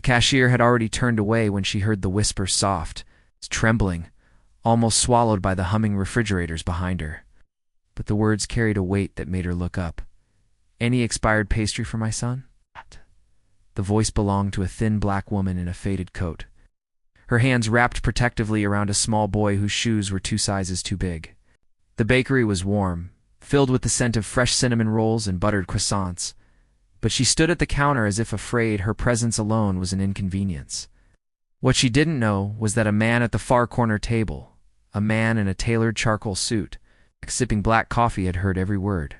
cashier had already turned away when she heard the whisper soft, trembling, almost swallowed by the humming refrigerators behind her. But the words carried a weight that made her look up. "Any expired pastry for my son?" The voice belonged to a thin black woman in a faded coat, her hands wrapped protectively around a small boy whose shoes were 2 sizes too big. The bakery was warm, filled with the scent of fresh cinnamon rolls and buttered croissants, but she stood at the counter as if afraid her presence alone was an inconvenience. What she didn't know was that a man at the far corner table, a man in a tailored charcoal suit, sipping black coffee, had heard every word.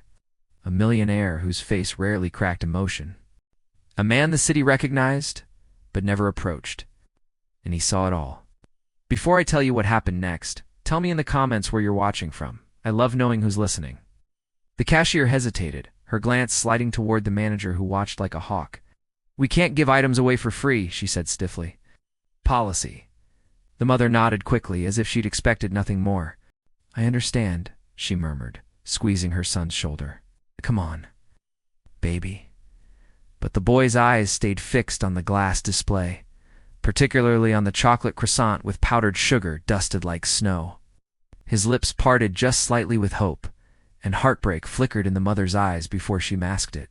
A millionaire whose face rarely cracked emotion. A man the city recognized, but never approached. And he saw it all. Before I tell you what happened next, tell me in the comments where you're watching from. I love knowing who's listening. The cashier hesitated, her glance sliding toward the manager who watched like a hawk. "We can't give items away for free," she said stiffly. "Policy." The mother nodded quickly, as if she'd expected nothing more. "I understand," she murmured, squeezing her son's shoulder. "Come on, baby." But the boy's eyes stayed fixed on the glass display, particularly on the chocolate croissant with powdered sugar dusted like snow. His lips parted just slightly with hope, and heartbreak flickered in the mother's eyes before she masked it.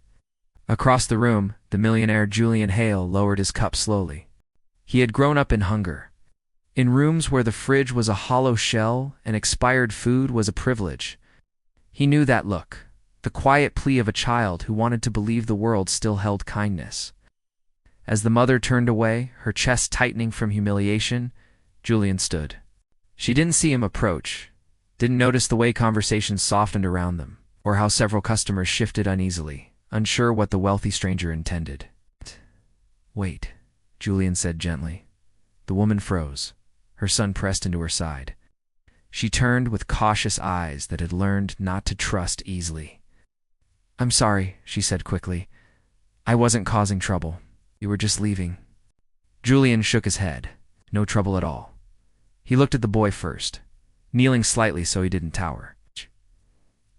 Across the room, the millionaire Julian Hale lowered his cup slowly. He had grown up in hunger. In rooms where the fridge was a hollow shell and expired food was a privilege. He knew that look, the quiet plea of a child who wanted to believe the world still held kindness. As the mother turned away, her chest tightening from humiliation, Julian stood. She didn't see him approach, didn't notice the way conversations softened around them, or how several customers shifted uneasily, unsure what the wealthy stranger intended. "Wait," Julian said gently. The woman froze, her son pressed into her side. She turned with cautious eyes that had learned not to trust easily. "I'm sorry," she said quickly. "I wasn't causing trouble. You were just leaving." Julian shook his head. No trouble at all. He looked at the boy first, kneeling slightly so he didn't tower.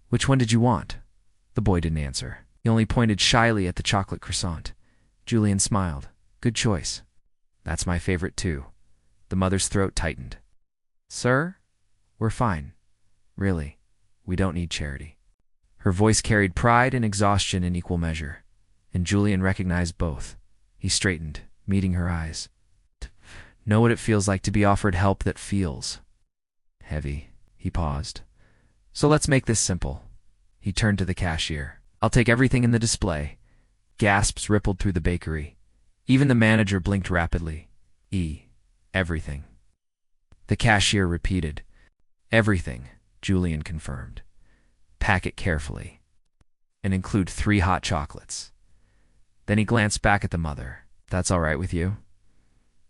"Which one did you want?" The boy didn't answer. He only pointed shyly at the chocolate croissant. Julian smiled. "Good choice." "That's my favorite too." The mother's throat tightened. "Sir, we're fine. Really, we don't need charity." Her voice carried pride and exhaustion in equal measure, and Julian recognized both. He straightened, meeting her eyes. "Know what it feels like to be offered help that feels heavy." He paused. "So let's make this simple." He turned to the cashier. "I'll take everything in the display." Gasps rippled through the bakery. Even the manager blinked rapidly. Everything." The cashier repeated. "Everything," Julian confirmed. "Pack it carefully. And include 3 hot chocolates." Then he glanced back at the mother. "That's all right with you?"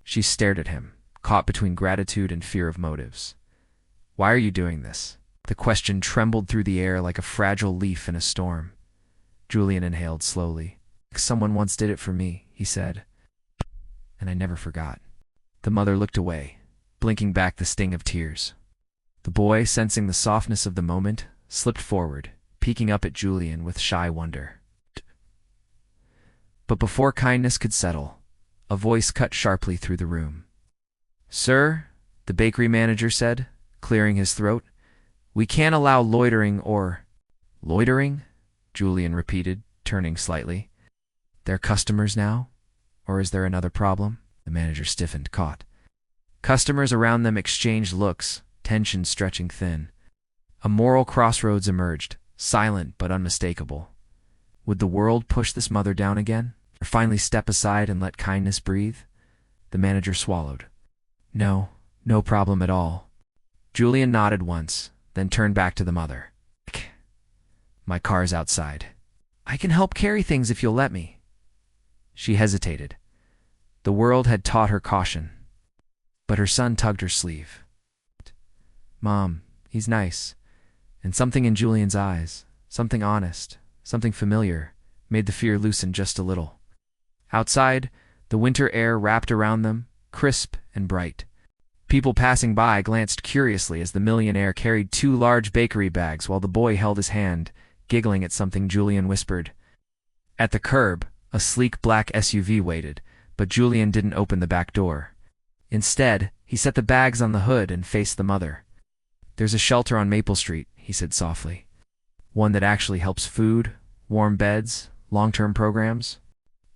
She stared at him, caught between gratitude and fear of motives. "Why are you doing this?" The question trembled through the air like a fragile leaf in a storm. Julian inhaled slowly. "Someone once did it for me," he said. "And I never forgot." The mother looked away, blinking back the sting of tears. The boy, sensing the softness of the moment, slipped forward, peeking up at Julian with shy wonder. But before kindness could settle, a voice cut sharply through the room. "Sir," the bakery manager said, clearing his throat, "we can't allow loitering or—" "Loitering?" Julian repeated, turning slightly. "They're customers now? Or is there another problem?" The manager stiffened, caught. Customers around them exchanged looks, tension stretching thin. A moral crossroads emerged, silent but unmistakable. Would the world push this mother down again, or finally step aside and let kindness breathe? The manager swallowed. "No problem at all." Julian nodded once, then turned back to the mother. "My car's outside. I can help carry things if you'll let me." She hesitated. The world had taught her caution. But her son tugged her sleeve. "Mom, he's nice." And something in Julian's eyes, something honest, something familiar, made the fear loosen just a little. Outside, the winter air wrapped around them, crisp and bright. People passing by glanced curiously as the millionaire carried 2 large bakery bags while the boy held his hand, giggling at something Julian whispered. At the curb, a sleek black SUV waited, But Julian didn't open the back door. Instead, he set the bags on the hood and faced the mother. "There's a shelter on Maple Street," he said softly. "One that actually helps food, warm beds, long-term programs.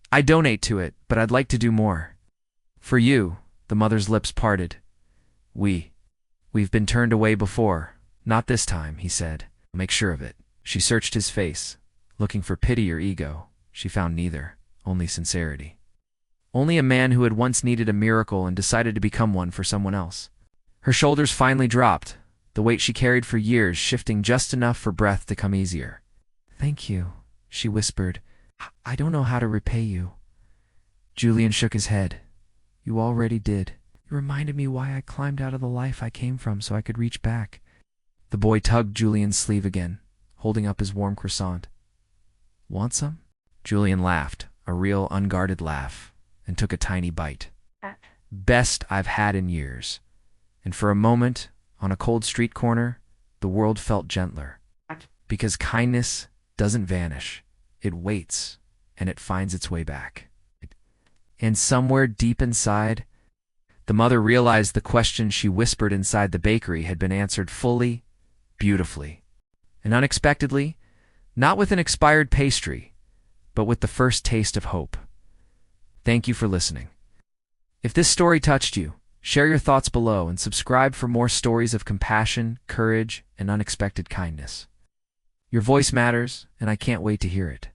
I donate to it, but I'd like to do more." "For you," the mother's lips parted. We've been turned away before. Not this time," he said. "Make sure of it." She searched his face, looking for pity or ego. She found neither, only sincerity. Only a man who had once needed a miracle and decided to become one for someone else. Her shoulders finally dropped, the weight she carried for years shifting just enough for breath to come easier. "Thank you," she whispered. "I don't know how to repay you." Julian shook his head. "You already did. You reminded me why I climbed out of the life I came from so I could reach back." The boy tugged Julian's sleeve again, holding up his warm croissant. "Want some?" Julian laughed, a real unguarded laugh, and took a tiny bite. "Best I've had in years." And for a moment, on a cold street corner, the world felt gentler. Because kindness doesn't vanish. It waits, and it finds its way back. And somewhere deep inside, the mother realized the question she whispered inside the bakery had been answered fully, beautifully, and unexpectedly, not with an expired pastry, but with the first taste of hope. Thank you for listening. If this story touched you, share your thoughts below and subscribe for more stories of compassion, courage, and unexpected kindness. Your voice matters, and I can't wait to hear it.